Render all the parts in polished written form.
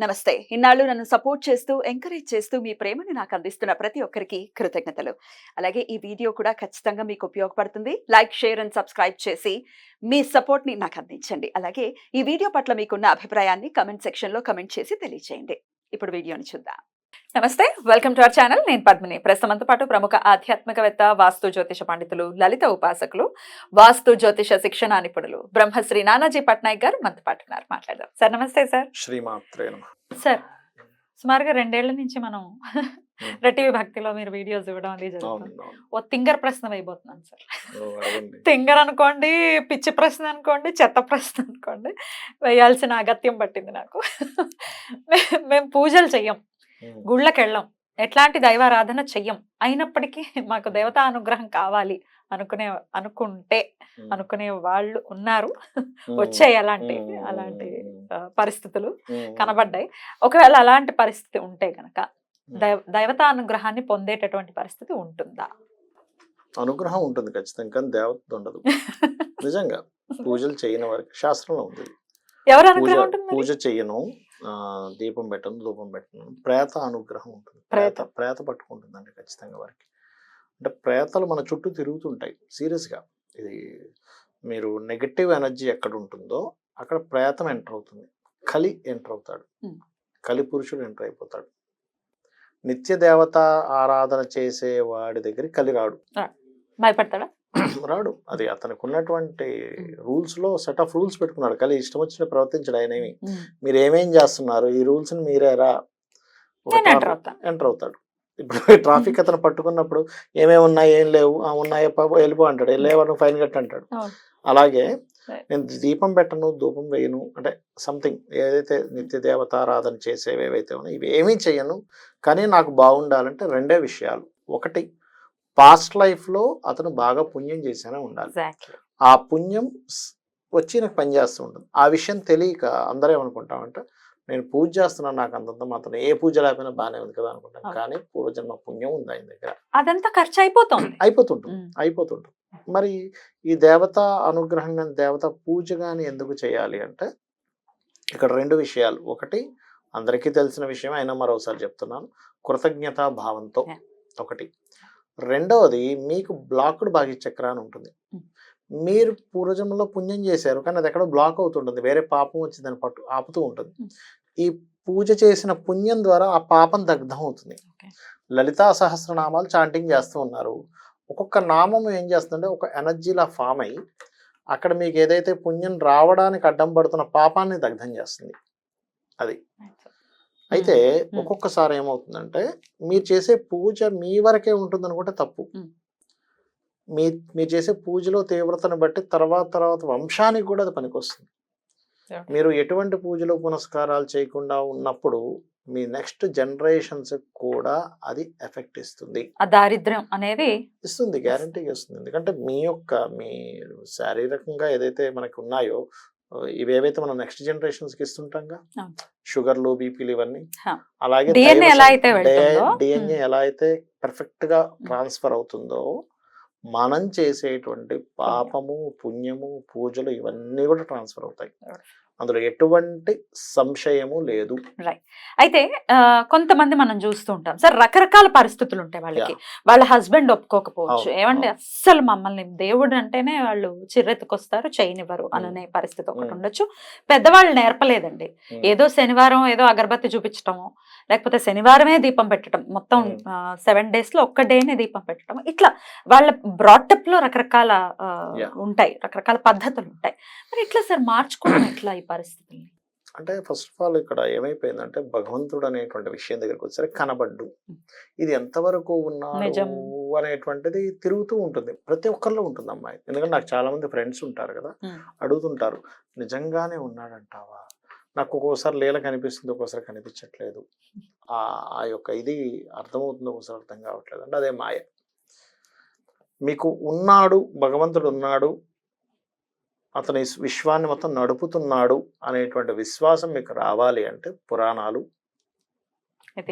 నమస్తే. ఇన్నాళ్ళు నన్ను సపోర్ట్ చేస్తూ, ఎంకరేజ్ చేస్తూ మీ ప్రేమని నాకు అందిస్తున్న ప్రతి ఒక్కరికి కృతజ్ఞతలు. అలాగే ఈ వీడియో కూడా ఖచ్చితంగా మీకు ఉపయోగపడుతుంది. లైక్, షేర్ అండ్ సబ్స్క్రైబ్ చేసి మీ సపోర్ట్‌ని నాకు అందించండి. అలాగే ఈ వీడియో పట్ల మీకున్న అభిప్రాయాన్ని కామెంట్ సెక్షన్‌లో కామెంట్ చేసి తెలియజేయండి. ఇప్పుడు వీడియోని చూద్దాం. నమస్తే. Welcome to our channel. నేను పద్మిని. ప్రస్తుతంతో పాటు ప్రముఖ ఆధ్యాత్మికవేత్త, వాస్తు జ్యోతిష పండితులు, లలిత ఉపాసకులు, వాస్తు జ్యోతిష శిక్షణ నిపుణులు బ్రహ్మశ్రీ నానాజీ పట్నాయక్ గారు మనతో పాటు ఉన్నారు. మాట్లాడదాం. సార్ నమస్తే సార్. శ్రీమాత్రే నమః. సార్ సుమారుగా 2 ఏళ్ల నుంచి మనం రెట్టివి భక్తిలో మీరు వీడియోస్ ఇవ్వడం అది జరుగుతుంది. ఓ తింగర్ ప్రశ్న వేయబోతున్నాను సార్. తింగర్ అనుకోండి, పిచ్చి ప్రశ్న అనుకోండి, చెత్త ప్రశ్న అనుకోండి, వేయాల్సిన అగత్యం పట్టింది నాకు. మేము పూజలు చెయ్యం, గుళ్ళకి వెళ్ళాం, ఎట్లాంటి దైవారాధన చెయ్యం. అయినప్పటికీ మాకు దేవతా అనుగ్రహం కావాలి అనుకునే వాళ్ళు ఉన్నారు. వచ్చాయి అలాంటి పరిస్థితులు కనబడ్డాయి. ఒకవేళ అలాంటి పరిస్థితి ఉంటే గనక దైవతా అనుగ్రహాన్ని పొందేటటువంటి పరిస్థితి ఉంటుందా? అనుగ్రహం ఉంటుంది ఖచ్చితంగా, కానీ దేవత ఉండదు. నిజంగా పూజలు చేయని వారికి శాస్త్రంలో ఉంది. ఎవరు అనుగ్రహం ఉంటుంది? పూజ చెయ్యను, దీపం పెట్టను, ధూపం పెట్టను, ప్రేత అనుగ్రహం ఉంటుంది. ప్రేత పట్టుకుంటుందండి ఖచ్చితంగా వారికి. అంటే ప్రేతలు మన చుట్టూ తిరుగుతుంటాయి. సీరియస్గా ఇది మీరు నెగటివ్ ఎనర్జీ ఎక్కడ ఉంటుందో అక్కడ ప్రేతం ఎంటర్ అవుతుంది. కలి ఎంటర్ అవుతాడు, కలి పురుషుడు ఎంటర్ అయిపోతాడు. నిత్య దేవత ఆరాధన చేసే వాడి దగ్గర కలి రాడు. భయపడతాడా? రాడు. అది అతనికి ఉన్నటువంటి రూల్స్ లో సెట్ ఆఫ్ రూల్స్ పెట్టుకున్నాడు. కలి ఇష్టం వచ్చిన ప్రవర్తించడు. ఆయన మీరు ఏమేం చేస్తున్నారు, ఈ రూల్స్ ని మీరేరా ఎంటర్ అవుతాడు. ఇప్పుడు ట్రాఫిక్ అతను పట్టుకున్నప్పుడు ఏమేమి ఉన్నాయి, ఏం లేవు, ఉన్నాయో వెళ్ళిపో అంటాడు, వెళ్ళేవాడు ఫైన్ కట్ అంటాడు. అలాగే నేను దీపం పెట్టను, ధూపం వేయను, అంటే సంథింగ్ ఏదైతే నిత్య దేవతారాధన చేసేవి ఏవైతే ఉన్నాయో ఇవి ఏమీ చెయ్యను. కానీ నాకు బాగుండాలంటే 2 విషయాలు. ఒకటి, పాస్ట్ లైఫ్లో అతను బాగా పుణ్యం చేసేనే ఉండాలి. ఆ పుణ్యం వచ్చి నాకు పనిచేస్తూ ఉంటుంది. ఆ విషయం తెలియక అందరూ ఏమనుకుంటామంటే నేను పూజ చేస్తున్నాను, నాకు అంతంత మాత్రం ఏ పూజ లేకపోయినా బాగానే ఉంది కదా అనుకుంటాను. కానీ పూర్వజన్మ పుణ్యం ఉంది ఆయన దగ్గర, అదంతా ఖర్చు అయిపోతుంటుంది. మరి ఈ దేవత అనుగ్రహం కానీ దేవత పూజ కానీ ఎందుకు చేయాలి అంటే ఇక్కడ 2 విషయాలు. ఒకటి, అందరికీ తెలిసిన విషయం అయినా మరోసారి చెప్తున్నాను, కృతజ్ఞతా భావంతో ఒకటి. రెండవది, మీకు బ్లాక్డ్ భాగ్య చక్ర అని ఉంటుంది. మీరు పూర్వజన్మలో పుణ్యం చేశారు కానీ అది ఎక్కడో బ్లాక్ అవుతుంటుంది, వేరే పాపం వచ్చి దాన్ని ఆపుతూ ఉంటుంది. ఈ పూజ చేసిన పుణ్యం ద్వారా ఆ పాపం దగ్ధం అవుతుంది. లలితా సహస్రనామాలు చాంటింగ్ చేస్తూ ఉన్నారు. ఒక్కొక్క నామం ఏం చేస్తుందంటే ఒక ఎనర్జీలా ఫామ్ అయ్యి అక్కడ మీకు ఏదైతే పుణ్యం రావడానికి అడ్డం పడుతున్న పాపాన్ని దగ్ధం చేస్తుంది. అది అయితే ఒక్కొక్కసారి ఏమవుతుందంటే మీరు చేసే పూజ మీ వరకే ఉంటుంది అనుకుంటే తప్పు. మీరు చేసే పూజలో తీవ్రతను బట్టి తర్వాత వంశానికి కూడా అది పనికొస్తుంది. మీరు ఎటువంటి పూజలు పునస్కారాలు చేయకుండా ఉన్నప్పుడు మీ నెక్స్ట్ జనరేషన్స్ కూడా అది ఎఫెక్ట్ ఇస్తుంది. ఆ దారిద్ర్యం అనేది ఇస్తుంది, గ్యారంటీగా ఇస్తుంది. ఎందుకంటే మీ శారీరకంగా ఏదైతే మనకు ఉన్నాయో ఇవేవైతే మనం నెక్స్ట్ జనరేషన్స్ కి ఇస్తుంటాంగా, షుగర్లు, బీపీలు ఇవన్నీ, అలాగే డిఎన్ఏ ఎలా అయితే పర్ఫెక్ట్ గా ట్రాన్స్ఫర్ అవుతుందో మనం చేసేటువంటి పాపము, పుణ్యము, పూజలు ఇవన్నీ కూడా ట్రాన్స్ఫర్ అవుతాయి. అందులో ఎటువంటి సంశయము లేదు. రైట్. అయితే కొంతమంది మనం చూస్తూ ఉంటాం సార్, రకరకాల పరిస్థితులు ఉంటాయి వాళ్ళకి. వాళ్ళ హస్బెండ్ ఒప్పుకోకపోవచ్చు, ఏమంటే అస్సలు మమ్మల్ని దేవుడు అంటేనే వాళ్ళు చిర్రెత్తుకొస్తారు, చేయనివ్వరు అనే పరిస్థితి ఒకటి ఉండొచ్చు. పెద్దవాళ్ళు నేర్పలేదండి, ఏదో శనివారం ఏదో అగరబత్తి చూపించటము, లేకపోతే శనివారమే దీపం పెట్టడం, మొత్తం 7 days లో ఒక్క డేనే దీపం పెట్టడం, ఇట్లా వాళ్ళ బ్రాటప్ లో రకరకాల ఉంటాయి, రకరకాల పద్ధతులు ఉంటాయి. మరి ఇట్లా సార్ మార్చుకోవడం ఎట్లా ఈ పరిస్థితుల్ని? అంటే ఫస్ట్ ఆఫ్ ఆల్ ఇక్కడ ఏమైపోయిందంటే భగవంతుడు అనేటువంటి విషయం దగ్గరకు వచ్చారు కనబడ్డు, ఇది ఎంతవరకు ఉన్నాడు అనేటువంటిది తిరుగుతూ ఉంటుంది, ప్రతి ఒక్కరిలో ఉంటుంది అమ్మాయి. ఎందుకంటే నాకు చాలా మంది ఫ్రెండ్స్ ఉంటారు కదా, అడుగుతుంటారు నిజంగానే ఉన్నాడంటావా, నాకు ఒక్కోసారి లీల కనిపిస్తుంది, ఒక్కోసారి కనిపించట్లేదు, ఆ యొక్క ఇది అర్థమవుతుంది, ఒక్కోసారి అర్థం కావట్లేదు. అంటే అదే మాయ. మీకు ఉన్నాడు, భగవంతుడు ఉన్నాడు, అతని విశ్వాన్ని మొత్తం నడుపుతున్నాడు అనేటువంటి విశ్వాసం మీకు రావాలి అంటే పురాణాలు,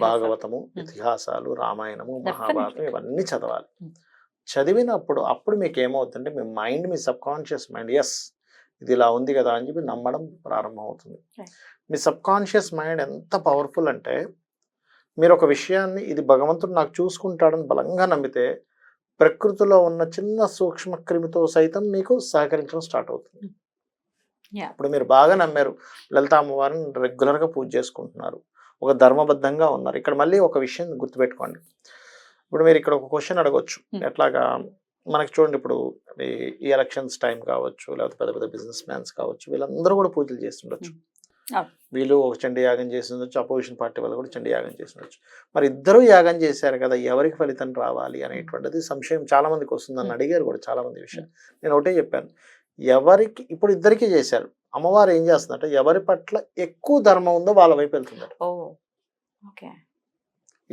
భాగవతము, ఇతిహాసాలు, రామాయణము, మహాభారతం ఇవన్నీ చదవాలి. చదివినప్పుడు అప్పుడు మీకు ఏమవుతుందంటే మీ మైండ్, మీ సబ్ కాన్షియస్ మైండ్, ఎస్ ఇది ఇలా ఉంది కదా అని చెప్పి నమ్మడం ప్రారంభం అవుతుంది. Right. మీ సబ్ కాన్షియస్ మైండ్ ఎంత పవర్ఫుల్ అంటే మీరు ఒక విషయాన్ని ఇది భగవంతుడు నాకు చూసుకుంటాడని బలంగా నమ్మితే ప్రకృతిలో ఉన్న చిన్న సూక్ష్మ క్రిమితో సైతం మీకు సహకరించడం స్టార్ట్ అవుతుంది. Yeah. ఇప్పుడు మీరు బాగా నమ్మారు, లలిత అమ్మవారిని రెగ్యులర్గా పూజ చేసుకుంటున్నారు, ఒక ధర్మబద్ధంగా ఉన్నారు. ఇక్కడ మళ్ళీ ఒక విషయం గుర్తుపెట్టుకోండి. ఇప్పుడు మీరు ఇక్కడ ఒక క్వశ్చన్ అడగొచ్చు, ఎట్లాగా మనకి చూడండి, ఇప్పుడు ఈ ఎలక్షన్స్ టైం కావచ్చు, లేకపోతే పెద్ద పెద్ద బిజినెస్ మ్యాన్స్ కావచ్చు, వీళ్ళందరూ కూడా పూజలు చేస్తుండొచ్చు. వీళ్ళు ఒక చండీ యాగం చేసి ఉండొచ్చు, అపోజిషన్ పార్టీ వాళ్ళు కూడా చండీ యాగం చేసి ఉండొచ్చు. మరి ఇద్దరు యాగం చేశారు కదా, ఎవరికి ఫలితం రావాలి అనేటువంటిది సంశయం చాలా మందికి వస్తుంది. నన్ను అడిగారు కూడా చాలా మంది విషయం. నేను ఒకటే చెప్పాను, ఎవరికి ఇప్పుడు ఇద్దరికి చేశారు, అమ్మవారు ఏం చేస్తుందంటే ఎవరి పట్ల ఎక్కువ ధర్మం ఉందో వాళ్ళ వైపు వెళ్తుందట.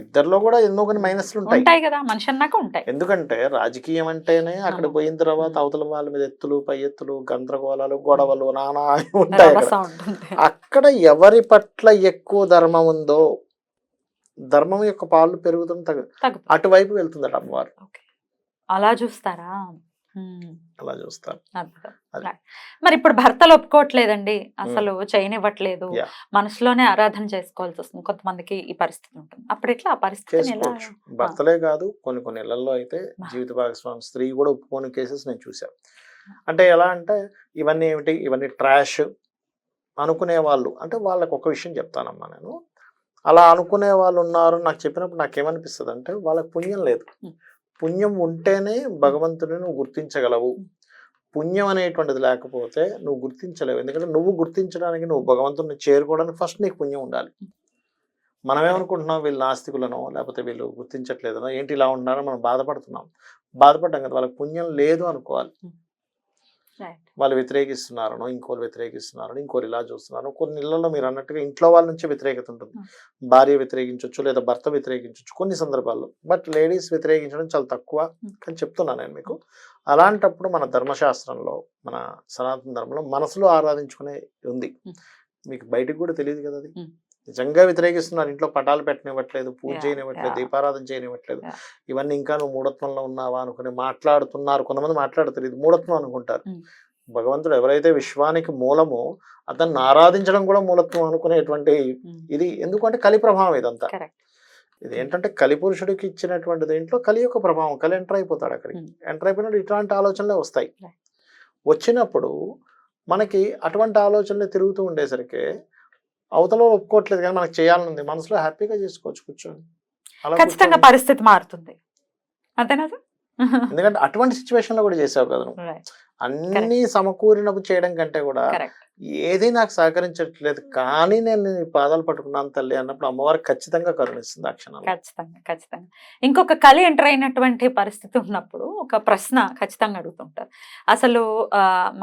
ఇద్దరిలో కూడా ఎన్నో కొన్ని మైనస్లు ఉంటాయి కదా, మనిషి అన్నాక ఉంటాయి. ఎందుకంటే రాజకీయం అంటేనే అక్కడ పోయిన తర్వాత అవతల వాళ్ళ మీద ఎత్తులు పై ఎత్తులు, గందరగోళాలు, గొడవలు, నానా ఉంటాయి. అక్కడ ఎవరి పట్ల ఎక్కువ ధర్మం ఉందో ధర్మం యొక్క పాలు పెరుగుతాం అటువైపు వెళ్తుందట అమ్మవారు. అలా చూస్తారా? అలా చూస్తారు. మరి ఇప్పుడు భర్తలు ఒప్పుకోవట్లేదండి, అసలు చేయనివ్వట్లేదు, మనసులోనే ఆరాధన చేసుకోవాల్సి వస్తుంది, కొంతమందికి ఈ పరిస్థితి ఉంటుంది. అప్పుడు ఎట్లా ఆ పరిస్థితి? భర్తలే కాదు, కొన్ని కొన్ని ఇళ్లలో అయితే జీవిత భాగస్వామి స్త్రీ కూడా ఒప్పుకోని కేసెస్ నేను చూసాను. అంటే ఎలా అంటే ఇవన్నీ ఏమిటి, ఇవన్నీ ట్రాష్ అనుకునే వాళ్ళు, అంటే వాళ్ళకి ఒక విషయం చెప్తానమ్మా నేను, అలా అనుకునే వాళ్ళు ఉన్నారు. నాకు చెప్పినప్పుడు నాకేమనిపిస్తుంది అంటే వాళ్ళకి పుణ్యం లేదు. పుణ్యం ఉంటేనే భగవంతుడిని నువ్వు గుర్తించగలవు. పుణ్యం అనేటువంటిది లేకపోతే నువ్వు గుర్తించలేవు. ఎందుకంటే నువ్వు గుర్తించడానికి, నువ్వు భగవంతుడిని చేరుకోవడానికి ఫస్ట్ నీకు పుణ్యం ఉండాలి. మనమేమనుకుంటున్నాం, వీళ్ళు నాస్తికులనో లేకపోతే వీళ్ళు గుర్తించట్లేదనో, ఏంటి ఇలా ఉంటున్నారో మనం బాధపడ్డాం కదా. వాళ్ళకి పుణ్యం లేదు అనుకోవాలి. వాళ్ళు వ్యతిరేకిస్తున్నారనో, ఇంకోరు వ్యతిరేకిస్తున్నారనో, ఇంకోరు ఇలా చూస్తున్నారో. కొన్ని ఇళ్లలో మీరు అన్నట్టుగా ఇంట్లో వాళ్ళ నుంచే వ్యతిరేకత ఉంటుంది. భార్య వ్యతిరేకించవచ్చు, లేదా భర్త వ్యతిరేకించవచ్చు కొన్ని సందర్భాల్లో. బట్ లేడీస్ వ్యతిరేకించడం చాలా తక్కువ అని చెప్తున్నాను నేను మీకు. అలాంటప్పుడు మన ధర్మశాస్త్రంలో, మన సనాతన ధర్మంలో మనసులో ఆరాధించుకునే ఉంది. మీకు బయటకు కూడా తెలియదు కదా అది. నిజంగా వ్యతిరేకిస్తున్నారు, ఇంట్లో పటాలు పెట్టనివ్వట్లేదు, పూజ చేయనివ్వట్లేదు, దీపారాధన చేయనివ్వట్లేదు, ఇవన్నీ ఇంకా నువ్వు మూఢత్వంలో ఉన్నావా అనుకుని మాట్లాడుతున్నారు. కొంతమంది మాట్లాడతారు ఇది మూఢత్వం అనుకుంటారు. భగవంతుడు ఎవరైతే విశ్వానికి మూలమో అతన్ని ఆరాధించడం కూడా మూలత్వం అనుకునేటువంటి ఇది. ఎందుకంటే కలి ప్రభావం ఇదంతా. ఇది ఏంటంటే కలి పురుషుడికి ఇచ్చినటువంటి దీంట్లో కలి యొక్క ప్రభావం. కలి ఎంటర్ అయిపోతాడు అక్కడికి. ఎంటర్ అయిపోయినప్పుడు ఇట్లాంటి ఆలోచనలే వస్తాయి. వచ్చినప్పుడు మనకి అటువంటి ఆలోచనలు తిరుగుతూ ఉండేసరికి అవతల ఒప్పుకోవట్లేదు, కానీ మనకు చేయాలనుంది, మనసులో హ్యాపీగా చేసుకోవచ్చు కూర్చొని. ఖచ్చితంగా పరిస్థితి మారుతుంది, అంతేనా? ఎందుకంటే అటువంటి సిచ్యువేషన్ లో కూడా చేసావు కదా నువ్వు. అన్ని సమకూరినప్పుడు చేయడం కంటే కూడా ఏది నాకు సహకరించట్లేదు కానీ నేను నీ పాదాలు పట్టుకున్నాను తల్లి అన్నప్పుడు అమ్మవారు ఖచ్చితంగా కరుణిస్తుంది ఆ క్షణంలో. ఖచ్చితంగా. ఇంకొక కలి ఎంటర్ అయినటువంటి పరిస్థితి ఉన్నప్పుడు ఒక ప్రశ్న ఖచ్చితంగా అడుగుతుంటారు, అసలు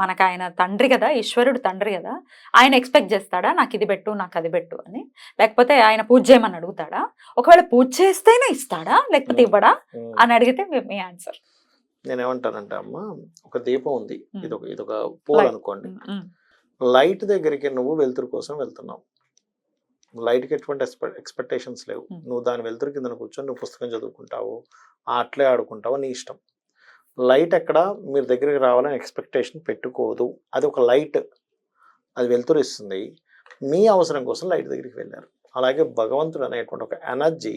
మనకు ఆయన తండ్రి కదా, ఈశ్వరుడు తండ్రి కదా, ఆయన ఎక్స్పెక్ట్ చేస్తాడా నాకు ఇది పెట్టు నాకు అది పెట్టు అని, లేకపోతే ఆయన పూజ చేయమని అడుగుతాడా, ఒకవేళ పూజ చేస్తేనే ఇస్తాడా లేకపోతే ఇవ్వడా అని అడిగితే మీ ఆన్సర్? నేనేమంటానంటే అమ్మ, ఒక దీపం ఉంది, ఇదొక పోల్ అనుకోండి. లైట్ దగ్గరికి నువ్వు వెలుతురు కోసం వెళ్తున్నావు. లైట్కి ఎటువంటి ఎక్స్పెక్టేషన్స్ లేవు. నువ్వు దాని వెలుతురు కింద కూర్చొని నువ్వు పుస్తకం చదువుకుంటావు, ఆటలే ఆడుకుంటావు, నీ ఇష్టం. లైట్ ఎక్కడ మీరు దగ్గరికి రావాలని ఎక్స్పెక్టేషన్ పెట్టుకోదు. అది ఒక లైట్, అది వెలుతురు ఇస్తుంది. మీ అవసరం కోసం లైట్ దగ్గరికి వెళ్ళారు. అలాగే భగవంతుడు అనేటువంటి ఒక ఎనర్జీ,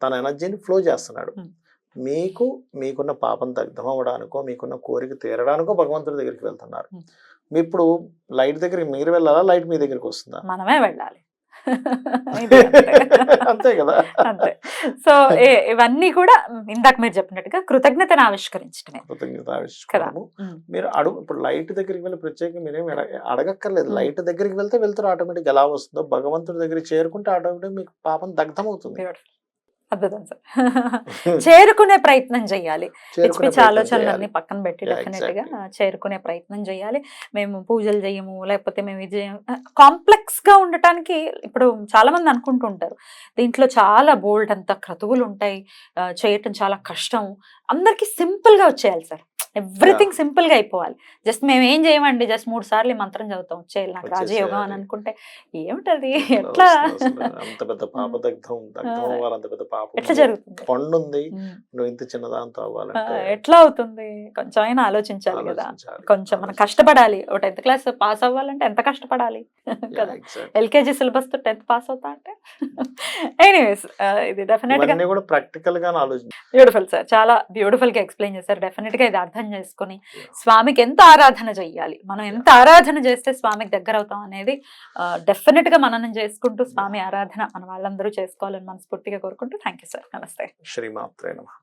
తన ఎనర్జీని ఫ్లో చేస్తున్నాడు. మీకున్న పాపం దగ్ధం అవ్వడానికో, మీకున్న కోరిక తీరడానికో భగవంతుడి దగ్గరికి వెళ్తున్నారు. ఇప్పుడు లైట్ దగ్గరికి మీరు వెళ్ళాలా, లైట్ మీ దగ్గరికి వస్తుందా? మనమే వెళ్ళాలి. అంతే కదా. అంతే. సో ఇవన్నీ కూడా ఇందాక మీరు చెప్పినట్టుగా కృతజ్ఞతను ఆవిష్కరించడమే. మీరు ఇప్పుడు లైట్ దగ్గరికి వెళ్ళి ప్రత్యేకంగా మీరేం అడగక్కర్లేదు. లైట్ దగ్గరికి వెళ్తే వెళ్తారు ఆటోమేటిక్. ఎలా వస్తుందో భగవంతుడి దగ్గరికి చేరుకుంటే ఆటోమేటిక్ మీకు పాపం దగ్ధం అవుతుంది. అద్భుతం సార్. చేరుకునే ప్రయత్నం చేయాలి. పిచ్చి ఆలోచనలన్నీ పక్కన పెట్టి డెఫినెట్ గా చేరుకునే ప్రయత్నం చేయాలి. మేము పూజలు చేయము, లేకపోతే మేము ఇది కాంప్లెక్స్ గా ఉండటానికి ఇప్పుడు చాలా మంది అనుకుంటూ ఉంటారు, దీంట్లో చాలా బోల్డ్ అంత క్రతువులు ఉంటాయి, చేయటం చాలా కష్టం, అందరికి సింపుల్ గా వచ్చేయాలి సార్, ఎవ్రీథింగ్ సింపుల్ గా అయిపోవాలి. జస్ట్ మేము ఏం చేయమండి, జస్ట్ 3 సార్లు ఈ మంత్రం చదువుతాం వచ్చేయాలి నాకు రాజయోగం అని అనుకుంటే ఏమిటది, ఎట్లా అంత పెద్ద పాప దగ్ధం అవ్వాలి, అంత పెద్ద పాప ఎట్లా జరుగుతుంది, పండు ఉంది, నువ్వు ఇంత చిన్నదాంతో అవ్వాలంటే ఎట్లా అవుతుంది, కొంచెం అయినా ఆలోచించాలి కదా. కొంచెం మనం కష్టపడాలి. 10th క్లాస్ పాస్ అవ్వాలంటే ఎంత కష్టపడాలి కదా. ఎల్కేజీ సిలబస్ తో 10th పాస్ అవుతా అంటే ఎనీవేస్ ఇది డెఫినెట్ గా కూడా ప్రాక్టికల్ గా ఆలోచించాలి. బ్యూటిఫుల్ సార్, చాలా బ్యూటిఫుల్ గా ఎక్స్ప్లెయిన్ చేశారు. డెఫినెట్ గా ఇది అర్థం చేసుకుని స్వామికి ఎంత ఆరాధన చెయ్యాలి, మనం ఎంత ఆరాధన చేస్తే స్వామికి దగ్గర అవుతాం అనేది డెఫినెట్ గా మననం చేసుకుంటూ స్వామి ఆరాధన మన వాళ్ళందరూ చేసుకోవాలని మనస్ఫూర్తిగా కోరుకుంటూ థ్యాంక్ యూ సార్. నమస్తే. శ్రీమాత్రే నమః.